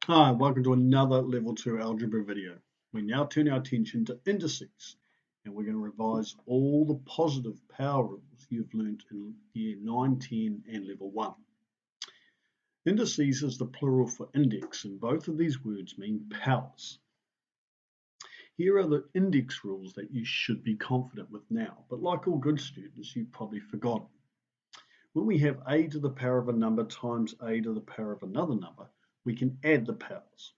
Hi, welcome to another Level 2 algebra video. We now turn our attention to indices, and we're going to revise all the positive power rules you've learnt in year 9, 10 and level 1. Indices is the plural for index, and both of these words mean powers. Here are the index rules that you should be confident with now, but like all good students, you've probably forgotten. When we have a to the power of a number times a to the power of another number, we can add the powers.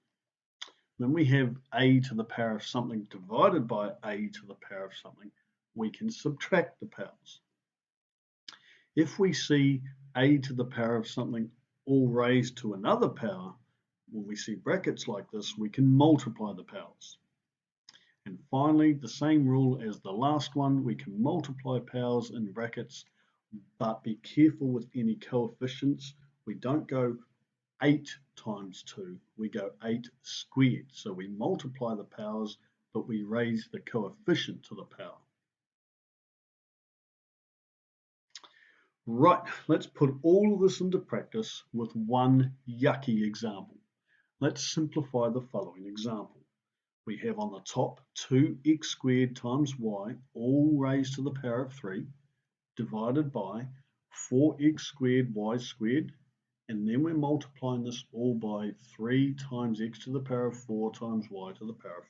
When we have a to the power of something divided by a to the power of something, we can subtract the powers. If we see a to the power of something all raised to another power, when we see brackets like this, we can multiply the powers. And finally, the same rule as the last one, we can multiply powers in brackets, but be careful with any coefficients. We don't go 8 times 2, we go 8 squared. So we multiply the powers, but we raise the coefficient to the power. Right, let's put all of this into practice with one yucky example. Let's simplify the following example. We have on the top 2x squared times y, all raised to the power of 3, divided by 4x squared y squared, and then we're multiplying this all by 3 times x to the power of 4 times y to the power of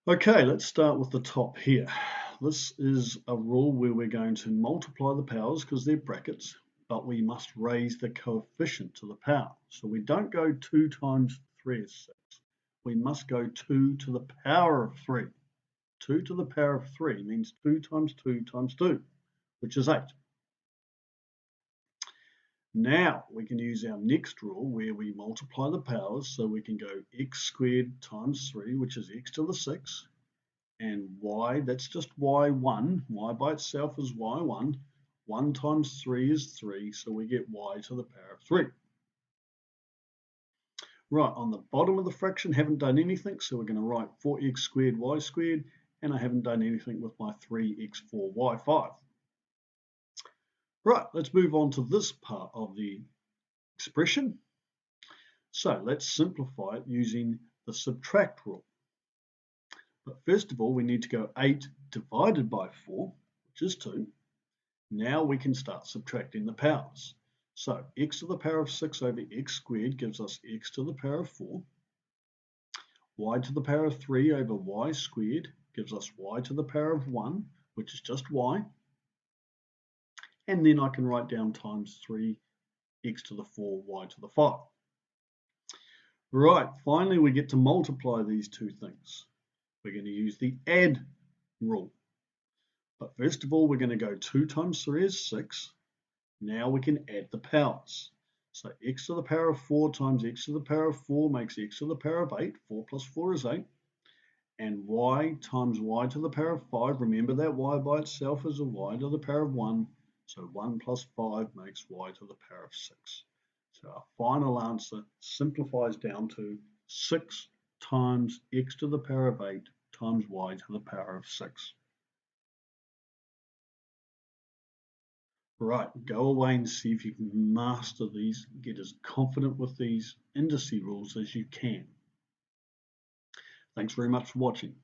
5. Okay, let's start with the top here. This is a rule where we're going to multiply the powers because they're brackets, but we must raise the coefficient to the power. So we don't go 2 times 3 is 6. We must go 2 to the power of 3. 2 to the power of 3 means 2 times 2 times 2, which is 8. Now we can use our next rule where we multiply the powers, so we can go x squared times 3, which is x to the 6, and y, that's just y1, y by itself is y1, 1 times 3 is 3, so we get y to the power of 3. Right, on the bottom of the fraction, haven't done anything, so we're going to write 4x squared y squared, and I haven't done anything with my 3x4 y5. Right, let's move on to this part of the expression. So let's simplify it using the subtract rule. But first of all, we need to go 8 divided by 4, which is 2. Now we can start subtracting the powers. So x to the power of 6 over x squared gives us x to the power of 4. Y to the power of 3 over y squared gives us y to the power of 1, which is just y. And then I can write down times 3 x to the 4 y to the 5. Right, finally we get to multiply these two things. We're going to use the add rule. But first of all, we're going to go 2 times 3 is 6. Now we can add the powers. So x to the power of 4 times x to the power of 4 makes x to the power of 8. 4 plus 4 is 8. And y times y to the power of 5. Remember that y by itself is a y to the power of 1. So 1 plus 5 makes y to the power of 6. So our final answer simplifies down to 6 times x to the power of 8 times y to the power of 6. Right, go away and see if you can master these, get as confident with these indice rules as you can. Thanks very much for watching.